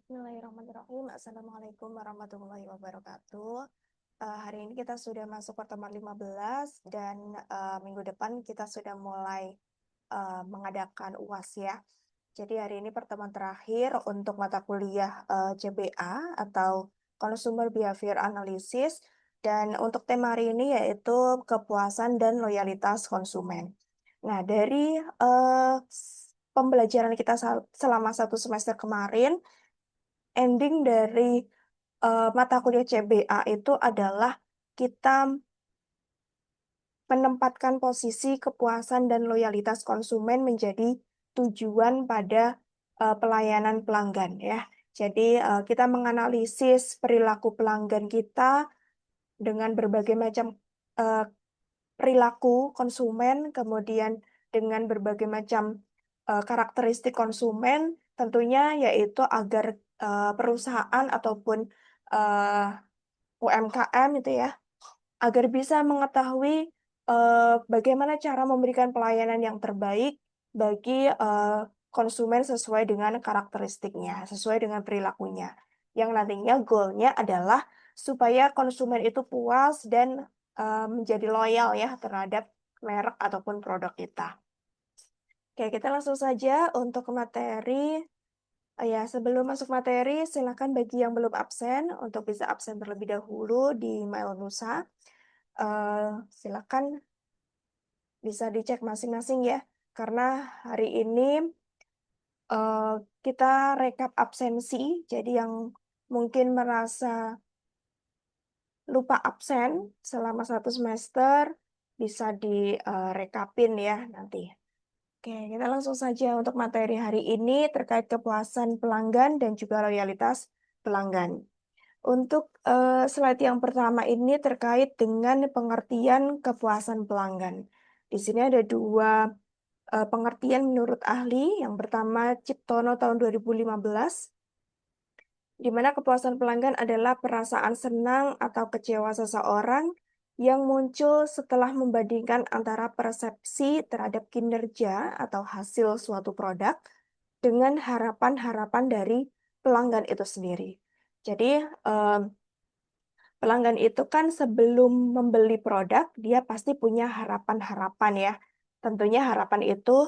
Bismillahirrahmanirrahim. Assalamualaikum warahmatullahi wabarakatuh. Hari ini kita sudah masuk pertemuan 15 dan minggu depan kita sudah mulai mengadakan UAS ya. Jadi hari ini pertemuan terakhir untuk mata kuliah CBA atau Consumer Behavior Analysis, dan untuk tema hari ini yaitu kepuasan dan loyalitas konsumen. Nah, dari pembelajaran kita selama satu semester kemarin, ending dari mata kuliah CBA itu adalah kita menempatkan posisi kepuasan dan loyalitas konsumen menjadi tujuan pada pelayanan pelanggan ya. Jadi kita menganalisis perilaku pelanggan kita dengan berbagai macam eh, perilaku konsumen, kemudian dengan berbagai macam karakteristik konsumen, tentunya yaitu agar perusahaan ataupun eh, UMKM itu ya, agar bisa mengetahui bagaimana cara memberikan pelayanan yang terbaik bagi konsumen sesuai dengan karakteristiknya, sesuai dengan perilakunya. Yang nantinya goalnya adalah supaya konsumen itu puas dan menjadi loyal ya terhadap merek ataupun produk kita. Oke, kita langsung saja untuk materi. Ya, sebelum masuk materi, silakan bagi yang belum absen untuk bisa absen terlebih dahulu di Mail Nusa. Silakan bisa dicek masing-masing ya, karena hari ini eh, kita rekap absensi. Jadi yang mungkin merasa lupa absen selama satu semester bisa direkapin ya nanti. Oke, kita langsung saja untuk materi hari ini terkait kepuasan pelanggan dan juga loyalitas pelanggan. Untuk slide yang pertama ini terkait dengan pengertian kepuasan pelanggan. Di sini ada dua pengertian menurut ahli. Yang pertama Ciptono tahun 2015, di mana kepuasan pelanggan adalah perasaan senang atau kecewa seseorang yang muncul setelah membandingkan antara persepsi terhadap kinerja atau hasil suatu produk dengan harapan-harapan dari pelanggan itu sendiri. Jadi, pelanggan itu kan sebelum membeli produk, dia pasti punya harapan-harapan ya. Tentunya harapan itu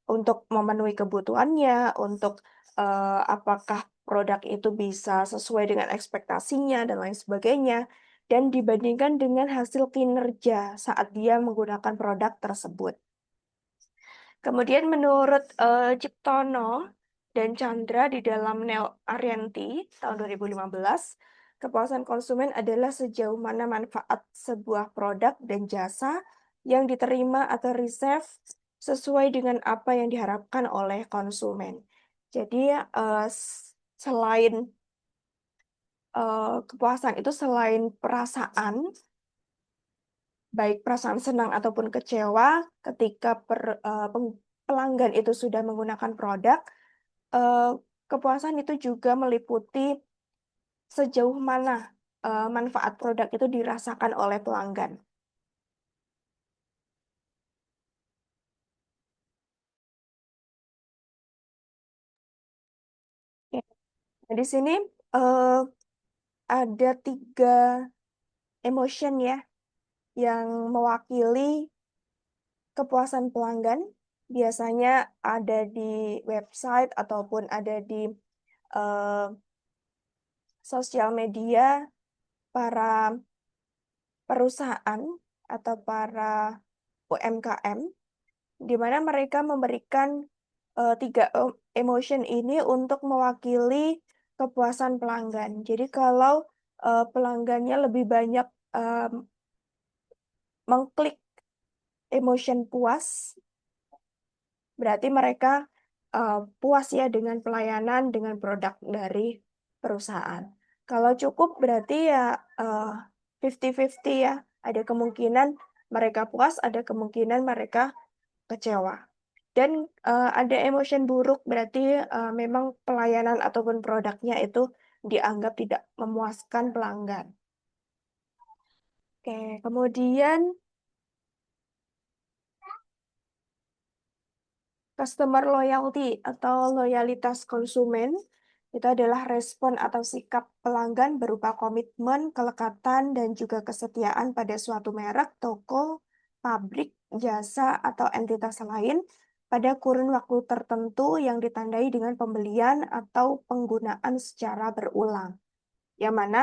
untuk memenuhi kebutuhannya, untuk apakah produk itu bisa sesuai dengan ekspektasinya dan lain sebagainya, dan dibandingkan dengan hasil kinerja saat dia menggunakan produk tersebut. Kemudian menurut Ciptono dan Chandra di dalam Neo Arianti tahun 2015, kepuasan konsumen adalah sejauh mana manfaat sebuah produk dan jasa yang diterima atau receive sesuai dengan apa yang diharapkan oleh konsumen. Jadi selain kepuasan itu selain perasaan, baik perasaan senang ataupun kecewa ketika pelanggan itu sudah menggunakan produk, eh, kepuasan itu juga meliputi sejauh mana manfaat produk itu dirasakan oleh pelanggan. Oke. Nah, di sini eh, ada tiga emotion ya yang mewakili kepuasan pelanggan. Biasanya ada di website ataupun ada di eh, sosial media para perusahaan atau para UMKM, di mana mereka memberikan tiga emotion ini untuk mewakili kepuasan pelanggan. Jadi kalau pelanggannya lebih banyak em, mengklik emotion puas, berarti mereka puas ya dengan pelayanan, dengan produk dari perusahaan. Kalau cukup berarti ya 50-50 ya. Ada kemungkinan mereka puas, ada kemungkinan mereka kecewa. Dan ada emotion buruk berarti memang pelayanan ataupun produknya itu dianggap tidak memuaskan pelanggan. Oke, kemudian customer loyalty atau loyalitas konsumen. Itu adalah respon atau sikap pelanggan berupa komitmen, kelekatan, dan juga kesetiaan pada suatu merek, toko, pabrik, jasa, atau entitas lain pada kurun waktu tertentu yang ditandai dengan pembelian atau penggunaan secara berulang. Yang mana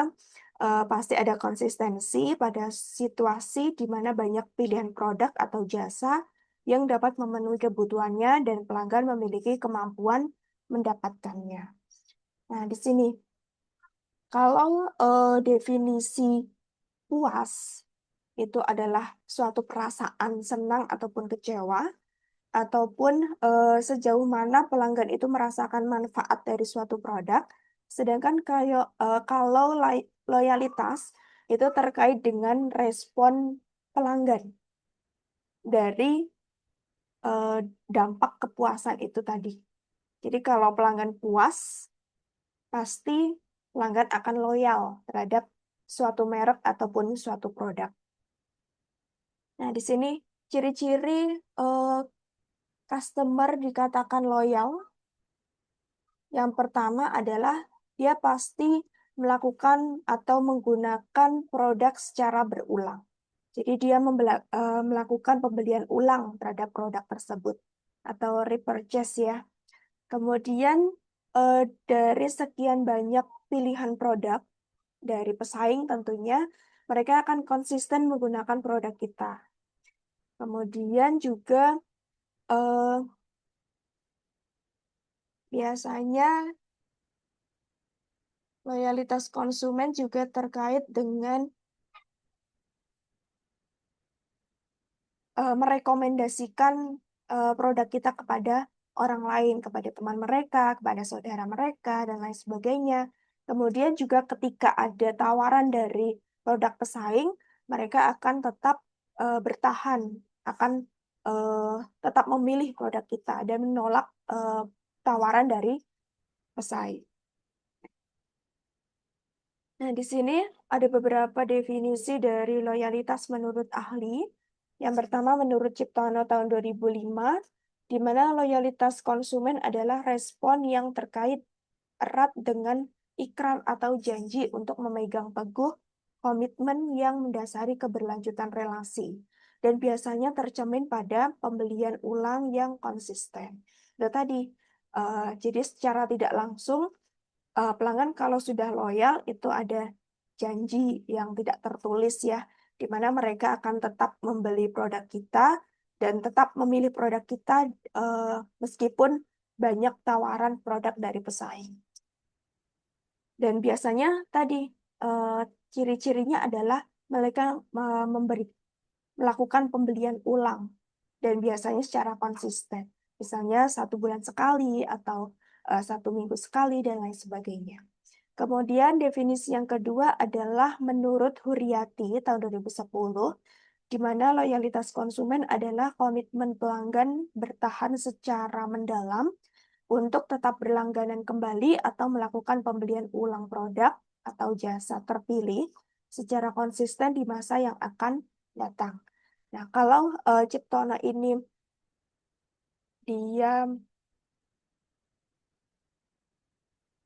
pasti ada konsistensi pada situasi di mana banyak pilihan produk atau jasa yang dapat memenuhi kebutuhannya dan pelanggan memiliki kemampuan mendapatkannya. Nah, di sini kalau definisi puas itu adalah suatu perasaan senang ataupun kecewa, ataupun sejauh mana pelanggan itu merasakan manfaat dari suatu produk. Sedangkan kalau loyalitas itu terkait dengan respon pelanggan dari dampak kepuasan itu tadi. Jadi kalau pelanggan puas, pasti pelanggan akan loyal terhadap suatu merek ataupun suatu produk. Nah, di sini ciri-ciri customer dikatakan loyal. Yang pertama adalah dia pasti melakukan atau menggunakan produk secara berulang. Jadi dia melakukan pembelian ulang terhadap produk tersebut atau repurchase ya. Kemudian dari sekian banyak pilihan produk dari pesaing tentunya, mereka akan konsisten menggunakan produk kita. Kemudian juga biasanya loyalitas konsumen juga terkait dengan merekomendasikan produk kita kepada orang lain, kepada teman mereka, kepada saudara mereka, dan lain sebagainya. Kemudian juga ketika ada tawaran dari produk pesaing, mereka akan tetap bertahan, akan tetap memilih produk kita dan menolak tawaran dari pesaing. Nah, di sini ada beberapa definisi dari loyalitas menurut ahli. Yang pertama menurut Ciptono tahun 2005, di mana loyalitas konsumen adalah respon yang terkait erat dengan ikrar atau janji untuk memegang teguh komitmen yang mendasari keberlanjutan relasi. Dan biasanya tercermin pada pembelian ulang yang konsisten. Itu tadi, jadi secara tidak langsung pelanggan kalau sudah loyal itu ada janji yang tidak tertulis ya, di mana mereka akan tetap membeli produk kita dan tetap memilih produk kita meskipun banyak tawaran produk dari pesaing. Dan biasanya tadi ciri-cirinya adalah mereka melakukan pembelian ulang dan biasanya secara konsisten. Misalnya 1 bulan sekali atau 1 minggu sekali dan lain sebagainya. Kemudian definisi yang kedua adalah menurut Huriati tahun 2010, di mana loyalitas konsumen adalah komitmen pelanggan bertahan secara mendalam untuk tetap berlangganan kembali atau melakukan pembelian ulang produk atau jasa terpilih secara konsisten di masa yang akan datang. Nah, kalau Ciptono ini dia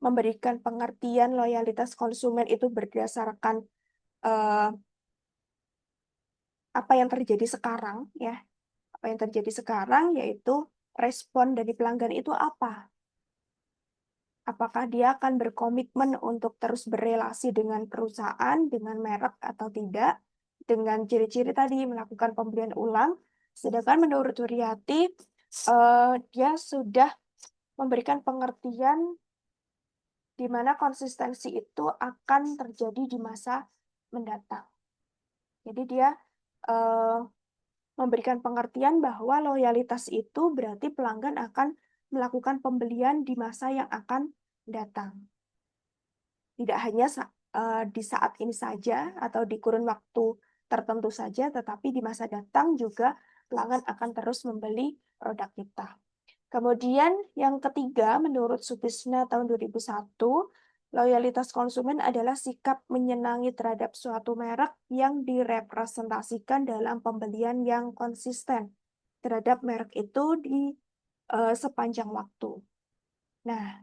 memberikan pengertian loyalitas konsumen itu berdasarkan apa yang terjadi sekarang ya. Apa yang terjadi sekarang yaitu respon dari pelanggan itu apa? Apakah dia akan berkomitmen untuk terus berelasi dengan perusahaan, dengan merek atau tidak, dengan ciri-ciri tadi melakukan pembelian ulang. Sedangkan menurut Wiriati, dia sudah memberikan pengertian di mana konsistensi itu akan terjadi di masa mendatang. Jadi dia memberikan pengertian bahwa loyalitas itu berarti pelanggan akan melakukan pembelian di masa yang akan datang. Tidak hanya di saat ini saja atau di kurun waktu tertentu saja, tetapi di masa datang juga pelanggan akan terus membeli produk kita. Kemudian yang ketiga, menurut Sutisna tahun 2001, loyalitas konsumen adalah sikap menyenangi terhadap suatu merek yang direpresentasikan dalam pembelian yang konsisten terhadap merek itu di sepanjang waktu. Nah,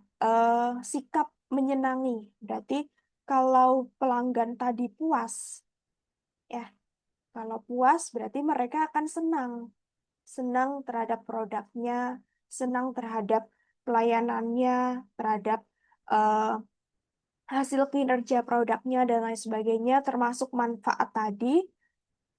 sikap menyenangi. Berarti kalau pelanggan tadi puas, ya, kalau puas berarti mereka akan senang terhadap produknya, senang terhadap pelayanannya, terhadap eh, hasil kinerja produknya dan lain sebagainya, termasuk manfaat tadi.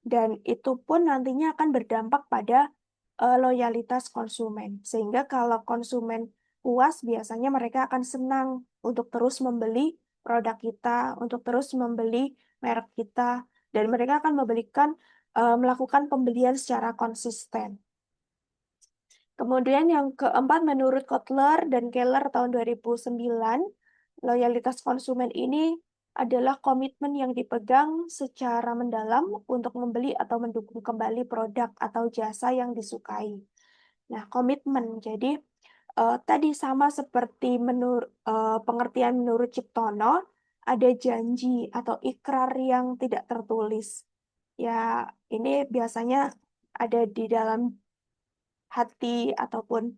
Dan itu pun nantinya akan berdampak pada loyalitas konsumen. Sehingga kalau konsumen puas, biasanya mereka akan senang untuk terus membeli produk kita, untuk terus membeli merek kita, dan mereka akan melakukan pembelian secara konsisten. Kemudian yang keempat, menurut Kotler dan Keller tahun 2009, loyalitas konsumen ini adalah komitmen yang dipegang secara mendalam untuk membeli atau mendukung kembali produk atau jasa yang disukai. Nah, komitmen. Jadi, tadi sama seperti pengertian menurut Ciptono, ada janji atau ikrar yang tidak tertulis. Ya, ini biasanya ada di dalam hati ataupun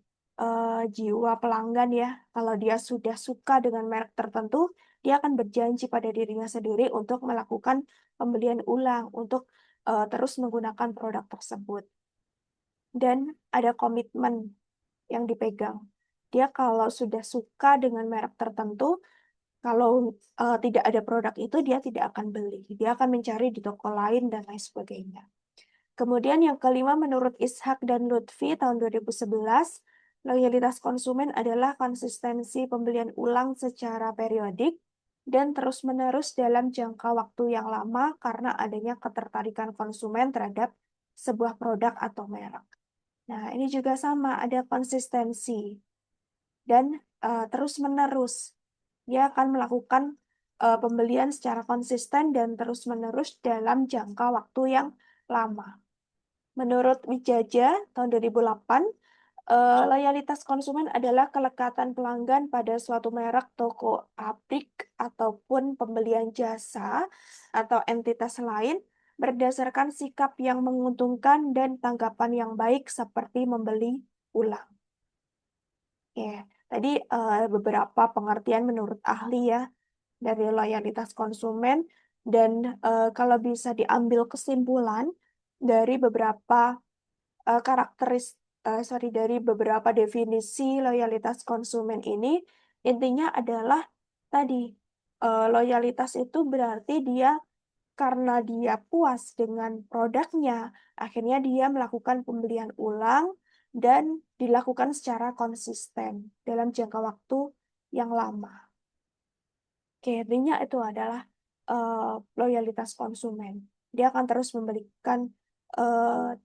jiwa pelanggan ya. Kalau dia sudah suka dengan merek tertentu, dia akan berjanji pada dirinya sendiri untuk melakukan pembelian ulang, untuk terus menggunakan produk tersebut. Dan ada komitmen yang dipegang. Dia kalau sudah suka dengan merek tertentu, kalau tidak ada produk itu, dia tidak akan beli. Dia akan mencari di toko lain dan lain sebagainya. Kemudian yang kelima, menurut Ishak dan Lutfi tahun 2011, loyalitas konsumen adalah konsistensi pembelian ulang secara periodik dan terus-menerus dalam jangka waktu yang lama karena adanya ketertarikan konsumen terhadap sebuah produk atau merek. Nah, ini juga sama, ada konsistensi dan terus-menerus. Dia akan melakukan pembelian secara konsisten dan terus-menerus dalam jangka waktu yang lama. Menurut Wijaja tahun 2008, loyalitas konsumen adalah kelekatan pelanggan pada suatu merek, toko, pabrik, ataupun pembelian jasa atau entitas lain berdasarkan sikap yang menguntungkan dan tanggapan yang baik seperti membeli ulang. Ya, tadi beberapa pengertian menurut ahli ya dari loyalitas konsumen dan kalau bisa diambil kesimpulan dari beberapa dari beberapa definisi loyalitas konsumen ini, intinya adalah tadi loyalitas itu berarti dia karena dia puas dengan produknya, akhirnya dia melakukan pembelian ulang dan dilakukan secara konsisten dalam jangka waktu yang lama. Oke, intinya itu adalah loyalitas konsumen. Dia akan terus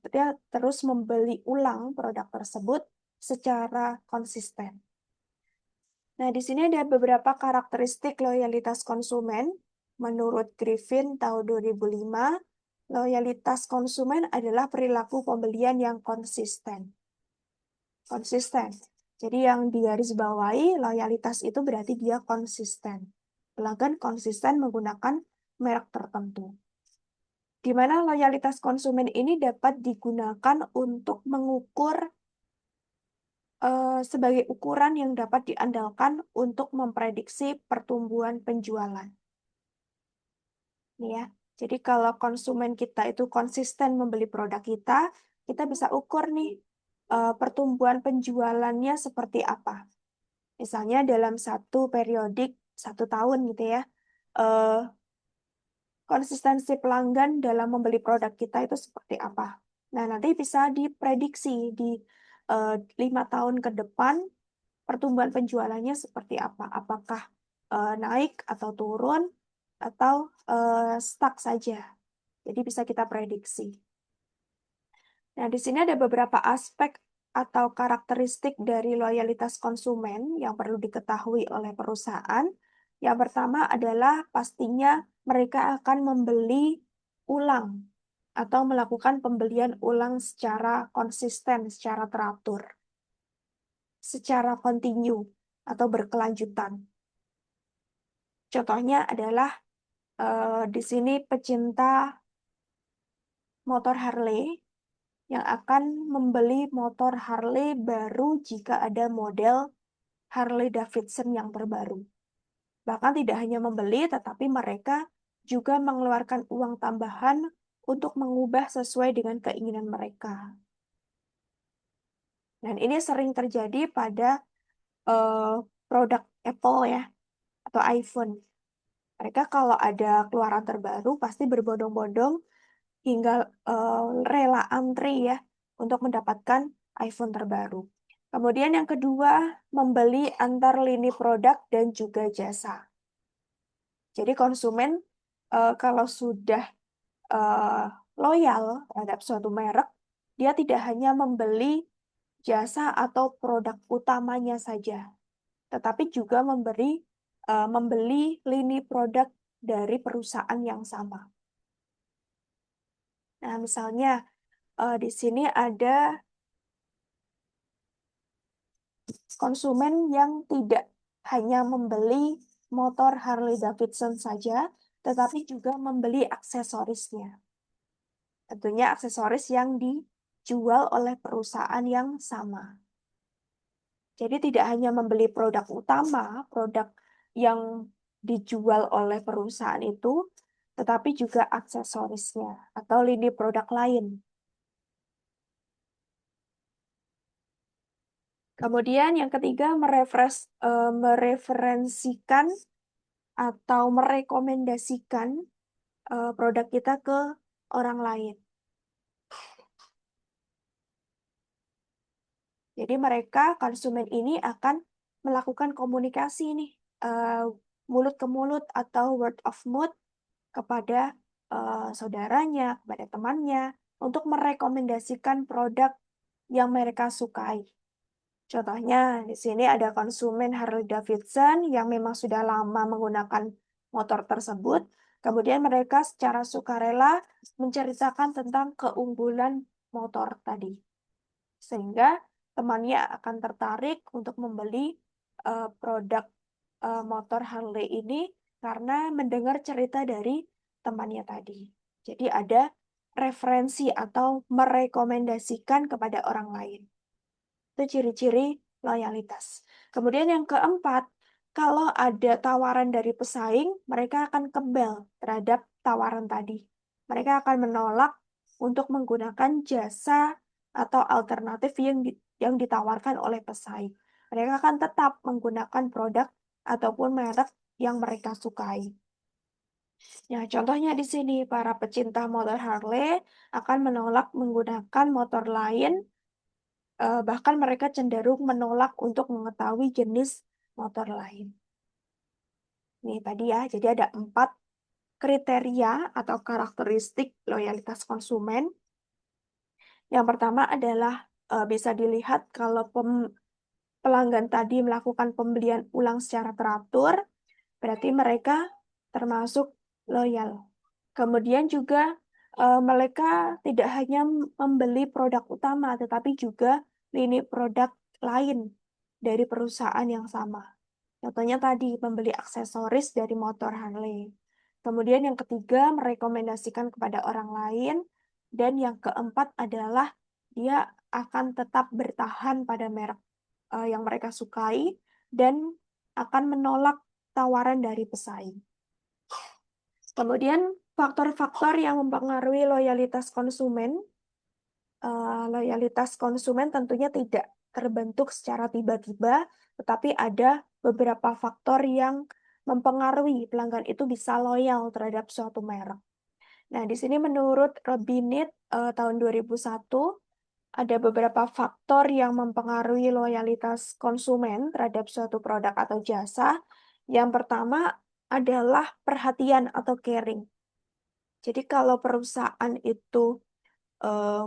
dia terus membeli ulang produk tersebut secara konsisten. Nah, di sini ada beberapa karakteristik loyalitas konsumen. Menurut Griffin tahun 2005, loyalitas konsumen adalah perilaku pembelian yang konsisten. Konsisten. Jadi yang digarisbawahi loyalitas itu berarti dia konsisten. Pelanggan konsisten menggunakan merek tertentu. Di mana loyalitas konsumen ini dapat digunakan untuk mengukur sebagai ukuran yang dapat diandalkan untuk memprediksi pertumbuhan penjualan. Nih ya. Jadi kalau konsumen kita itu konsisten membeli produk kita bisa ukur nih pertumbuhan penjualannya seperti apa. Misalnya dalam satu periodik 1 tahun gitu ya. eh, Konsistensi pelanggan dalam membeli produk kita itu seperti apa. Nah, nanti bisa diprediksi di 5 tahun ke depan pertumbuhan penjualannya seperti apa. Apakah naik atau turun atau stuck saja. Jadi bisa kita prediksi. Nah, di sini ada beberapa aspek atau karakteristik dari loyalitas konsumen yang perlu diketahui oleh perusahaan. Yang pertama adalah pastinya mereka akan membeli ulang atau melakukan pembelian ulang secara konsisten, secara teratur, secara kontinu atau berkelanjutan. Contohnya adalah di sini pecinta motor Harley yang akan membeli motor Harley baru jika ada model Harley Davidson yang terbaru. Bahkan tidak hanya membeli, tetapi mereka juga mengeluarkan uang tambahan untuk mengubah sesuai dengan keinginan mereka. Dan ini sering terjadi pada produk Apple ya, atau iPhone. Mereka kalau ada keluaran terbaru pasti berbondong-bondong hingga rela antri ya untuk mendapatkan iPhone terbaru. Kemudian yang kedua, membeli antar lini produk dan juga jasa. Jadi konsumen kalau sudah loyal terhadap suatu merek, dia tidak hanya membeli jasa atau produk utamanya saja, tetapi juga membeli lini produk dari perusahaan yang sama. Nah, misalnya di sini ada konsumen yang tidak hanya membeli motor Harley Davidson saja, tetapi juga membeli aksesorisnya. Tentunya aksesoris yang dijual oleh perusahaan yang sama. Jadi tidak hanya membeli produk utama, produk yang dijual oleh perusahaan itu, tetapi juga aksesorisnya atau lini produk lain. Kemudian yang ketiga, mereferensikan atau merekomendasikan produk kita ke orang lain. Jadi mereka, konsumen ini akan melakukan komunikasi nih, mulut ke mulut atau word of mouth kepada saudaranya, kepada temannya, untuk merekomendasikan produk yang mereka sukai. Contohnya, di sini ada konsumen Harley Davidson yang memang sudah lama menggunakan motor tersebut. Kemudian mereka secara sukarela menceritakan tentang keunggulan motor tadi. Sehingga temannya akan tertarik untuk membeli produk motor Harley ini karena mendengar cerita dari temannya tadi. Jadi ada referensi atau merekomendasikan kepada orang lain. Itu ciri-ciri loyalitas. Kemudian yang keempat, kalau ada tawaran dari pesaing, mereka akan kebal terhadap tawaran tadi. Mereka akan menolak untuk menggunakan jasa atau alternatif yang ditawarkan oleh pesaing. Mereka akan tetap menggunakan produk ataupun merek yang mereka sukai. Ya, contohnya di sini para pecinta motor Harley akan menolak menggunakan motor lain, bahkan mereka cenderung menolak untuk mengetahui jenis motor lain. Nih tadi ya, jadi ada 4 kriteria atau karakteristik loyalitas konsumen. Yang pertama adalah bisa dilihat kalau pelanggan tadi melakukan pembelian ulang secara teratur, berarti mereka termasuk loyal. Kemudian juga mereka tidak hanya membeli produk utama, tetapi juga lini produk lain dari perusahaan yang sama. Contohnya tadi, membeli aksesoris dari motor Harley. Kemudian yang ketiga, merekomendasikan kepada orang lain. Dan yang keempat adalah dia akan tetap bertahan pada merek yang mereka sukai dan akan menolak tawaran dari pesaing. Kemudian faktor-faktor yang mempengaruhi loyalitas konsumen. Loyalitas konsumen tentunya tidak terbentuk secara tiba-tiba, tetapi ada beberapa faktor yang mempengaruhi pelanggan itu bisa loyal terhadap suatu merek. Nah, di sini menurut Robinett tahun 2001, ada beberapa faktor yang mempengaruhi loyalitas konsumen terhadap suatu produk atau jasa. Yang pertama adalah perhatian atau caring. Jadi kalau perusahaan itu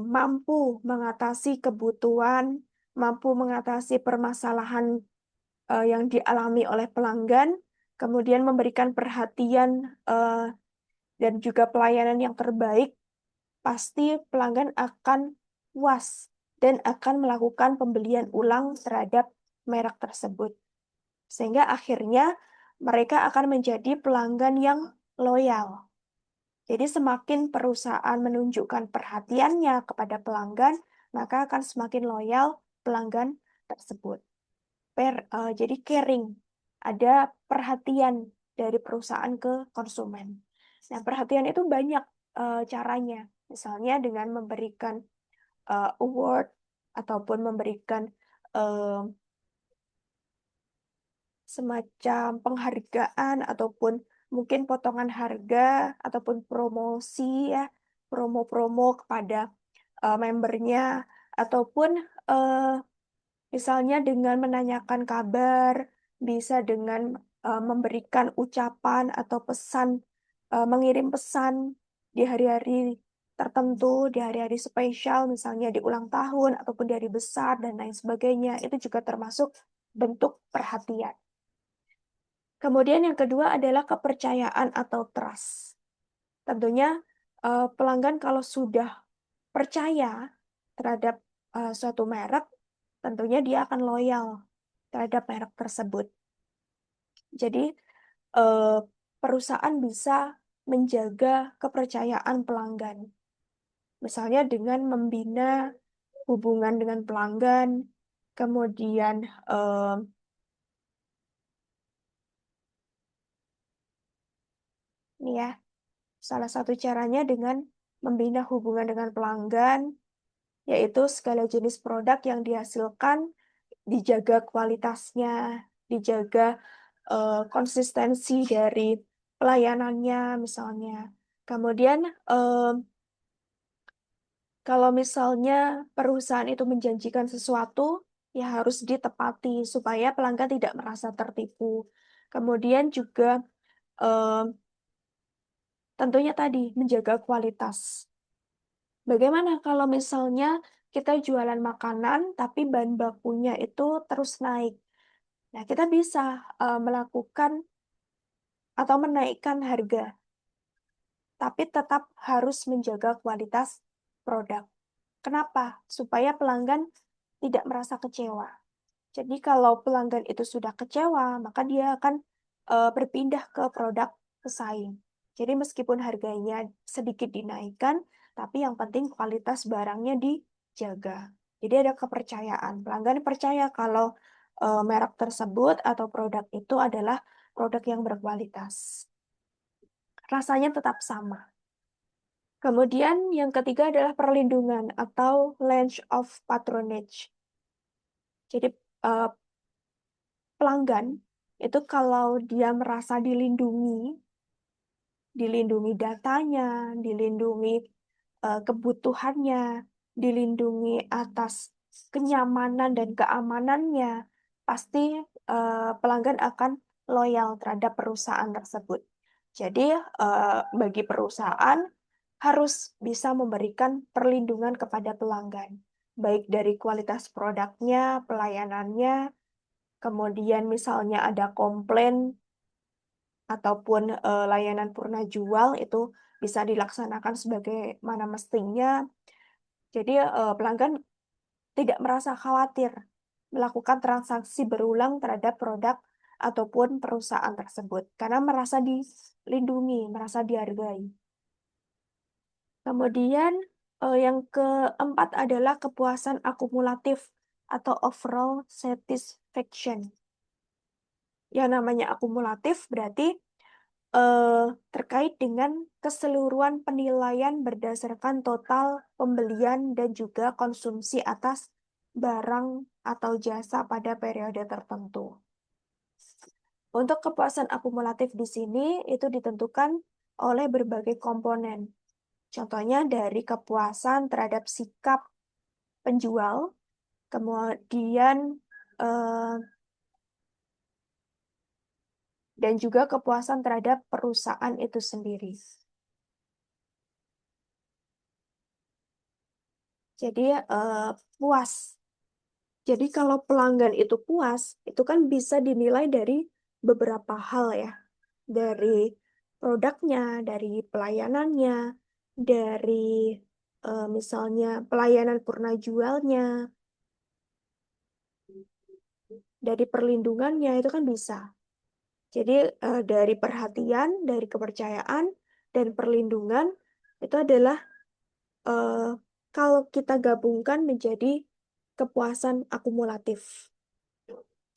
mampu mengatasi kebutuhan, mampu mengatasi permasalahan yang dialami oleh pelanggan, kemudian memberikan perhatian dan juga pelayanan yang terbaik, pasti pelanggan akan puas dan akan melakukan pembelian ulang terhadap merek tersebut. Sehingga akhirnya mereka akan menjadi pelanggan yang loyal. Jadi semakin perusahaan menunjukkan perhatiannya kepada pelanggan, maka akan semakin loyal pelanggan tersebut. jadi caring, ada perhatian dari perusahaan ke konsumen. Nah, perhatian itu banyak caranya, misalnya dengan memberikan award ataupun memberikan eh, semacam penghargaan ataupun mungkin potongan harga ataupun promosi ya, promo-promo kepada membernya ataupun eh, misalnya dengan menanyakan kabar, bisa dengan memberikan ucapan atau pesan, mengirim pesan di hari-hari tertentu, di hari-hari spesial, misalnya di ulang tahun ataupun di hari besar dan lain sebagainya. Itu juga termasuk bentuk perhatian. Kemudian yang kedua adalah kepercayaan atau trust. Tentunya pelanggan kalau sudah percaya terhadap suatu merek, tentunya dia akan loyal terhadap merek tersebut. Jadi eh, perusahaan bisa menjaga kepercayaan pelanggan. Misalnya dengan membina hubungan dengan pelanggan, kemudian ini ya, salah satu caranya dengan membina hubungan dengan pelanggan, yaitu segala jenis produk yang dihasilkan dijaga kualitasnya, dijaga konsistensi dari pelayanannya misalnya. Kemudian kalau misalnya perusahaan itu menjanjikan sesuatu, ya harus ditepati supaya pelanggan tidak merasa tertipu. Kemudian juga eh, tentunya tadi menjaga kualitas. Bagaimana kalau misalnya kita jualan makanan tapi bahan bakunya itu terus naik? Nah, kita bisa melakukan atau menaikkan harga, tapi tetap harus menjaga kualitas produk. Kenapa? Supaya pelanggan tidak merasa kecewa. Jadi kalau pelanggan itu sudah kecewa, maka dia akan berpindah ke produk pesaing. Jadi meskipun harganya sedikit dinaikkan, tapi yang penting kualitas barangnya dijaga. Jadi ada kepercayaan. Pelanggan percaya kalau merek tersebut atau produk itu adalah produk yang berkualitas. Rasanya tetap sama. Kemudian yang ketiga adalah perlindungan atau range of patronage. Jadi eh, pelanggan itu kalau dia merasa dilindungi datanya, dilindungi kebutuhannya, dilindungi atas kenyamanan dan keamanannya, pasti pelanggan akan loyal terhadap perusahaan tersebut. Jadi bagi perusahaan harus bisa memberikan perlindungan kepada pelanggan, baik dari kualitas produknya, pelayanannya, kemudian misalnya ada komplain ataupun layanan purna jual itu bisa dilaksanakan sebagaimana mestinya. Jadi pelanggan tidak merasa khawatir melakukan transaksi berulang terhadap produk ataupun perusahaan tersebut karena merasa dilindungi, merasa dihargai. Kemudian yang keempat adalah kepuasan akumulatif atau overall satisfaction. Yang namanya akumulatif berarti terkait dengan keseluruhan penilaian berdasarkan total pembelian dan juga konsumsi atas barang atau jasa pada periode tertentu. Untuk kepuasan akumulatif di sini itu ditentukan oleh berbagai komponen. Contohnya dari kepuasan terhadap sikap penjual, kemudian eh, dan juga kepuasan terhadap perusahaan itu sendiri. Jadi puas. Jadi kalau pelanggan itu puas, itu kan bisa dinilai dari beberapa hal ya. Dari produknya, dari pelayanannya, dari misalnya pelayanan purna jualnya, dari perlindungannya itu kan bisa. Jadi dari perhatian, dari kepercayaan, dan perlindungan itu adalah eh, kalau kita gabungkan menjadi kepuasan akumulatif.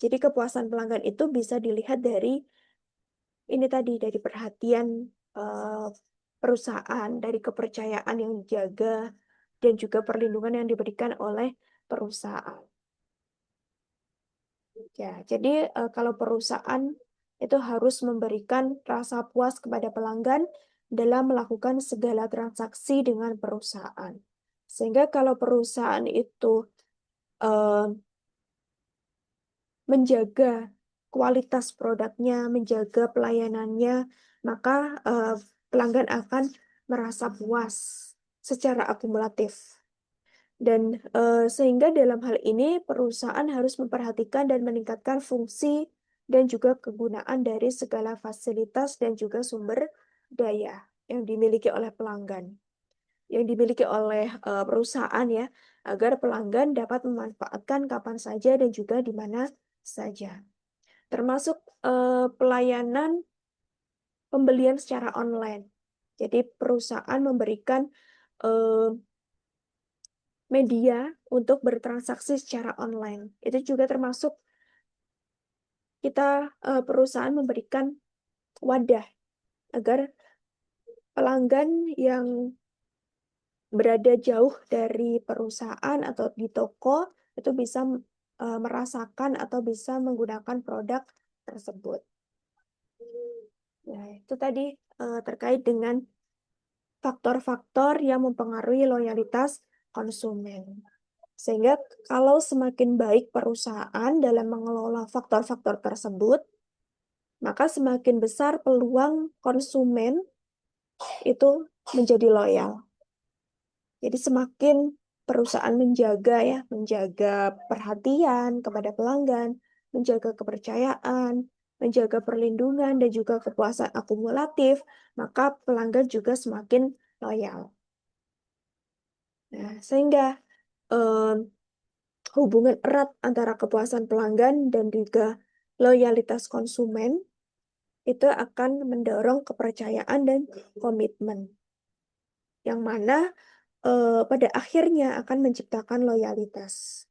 Jadi kepuasan pelanggan itu bisa dilihat dari ini tadi, dari perhatian perusahaan, dari kepercayaan yang dijaga, dan juga perlindungan yang diberikan oleh perusahaan. Ya, jadi kalau perusahaan itu harus memberikan rasa puas kepada pelanggan dalam melakukan segala transaksi dengan perusahaan. Sehingga kalau perusahaan itu eh, menjaga kualitas produknya, menjaga pelayanannya, maka pelanggan akan merasa puas secara akumulatif. Dan sehingga dalam hal ini perusahaan harus memperhatikan dan meningkatkan fungsi dan juga kegunaan dari segala fasilitas dan juga sumber daya yang dimiliki oleh pelanggan, yang dimiliki oleh perusahaan ya, agar pelanggan dapat memanfaatkan kapan saja dan juga di mana saja. Termasuk pelayanan pembelian secara online. Jadi perusahaan memberikan media untuk bertransaksi secara online. Itu juga termasuk kita perusahaan memberikan wadah agar pelanggan yang berada jauh dari perusahaan atau di toko itu bisa merasakan atau bisa menggunakan produk tersebut. Nah, itu tadi terkait dengan faktor-faktor yang mempengaruhi loyalitas konsumen. Sehingga kalau semakin baik perusahaan dalam mengelola faktor-faktor tersebut, maka semakin besar peluang konsumen itu menjadi loyal. Jadi semakin perusahaan menjaga perhatian kepada pelanggan, menjaga kepercayaan, menjaga perlindungan dan juga kepuasan akumulatif, maka pelanggan juga semakin loyal. Nah, sehingga hubungan erat antara kepuasan pelanggan dan juga loyalitas konsumen itu akan mendorong kepercayaan dan komitmen, yang mana pada akhirnya akan menciptakan loyalitas.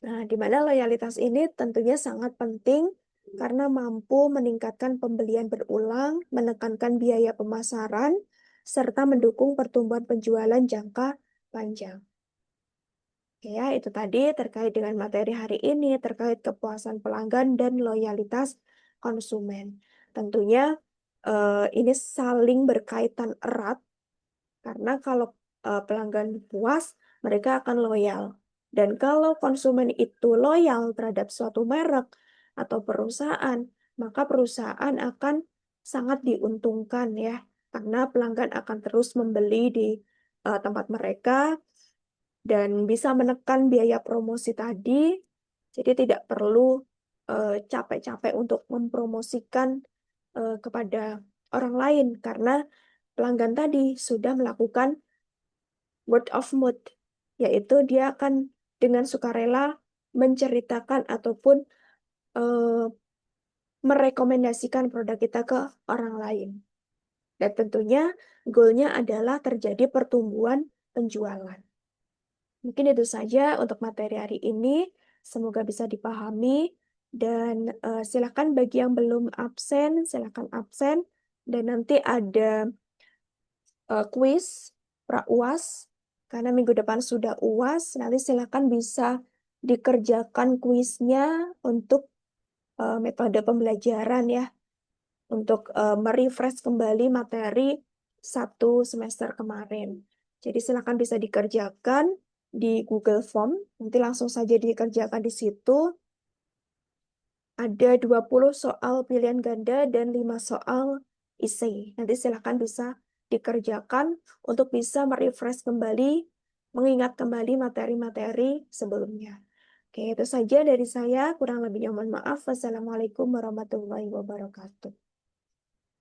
Nah, di mana loyalitas ini tentunya sangat penting karena mampu meningkatkan pembelian berulang, menekankan biaya pemasaran, serta mendukung pertumbuhan penjualan jangka panjang. Ya, itu tadi terkait dengan materi hari ini, terkait kepuasan pelanggan dan loyalitas konsumen. Tentunya ini saling berkaitan erat, karena kalau pelanggan puas, mereka akan loyal. Dan kalau konsumen itu loyal terhadap suatu merek atau perusahaan, maka perusahaan akan sangat diuntungkan ya, karena pelanggan akan terus membeli di tempat mereka dan bisa menekan biaya promosi tadi, jadi tidak perlu capek-capek untuk mempromosikan kepada orang lain karena pelanggan tadi sudah melakukan word of mouth, yaitu dia akan dengan sukarela menceritakan ataupun merekomendasikan produk kita ke orang lain. Dan tentunya goalnya adalah terjadi pertumbuhan penjualan. Mungkin itu saja untuk materi hari ini. Semoga bisa dipahami. Dan silakan bagi yang belum absen, silakan absen. Dan nanti ada kuis pra-UAS. Karena minggu depan sudah UAS, nanti silakan bisa dikerjakan kuisnya untuk metode pembelajaran ya. Untuk merefresh kembali materi 1 semester kemarin. Jadi silakan bisa dikerjakan di Google Form, nanti langsung saja dikerjakan di situ. Ada 20 soal pilihan ganda dan 5 soal essay. Nanti silakan bisa dikerjakan untuk bisa merefresh kembali, mengingat kembali materi-materi sebelumnya. Oke, itu saja dari saya. Kurang lebihnya mohon maaf. Wassalamualaikum warahmatullahi wabarakatuh.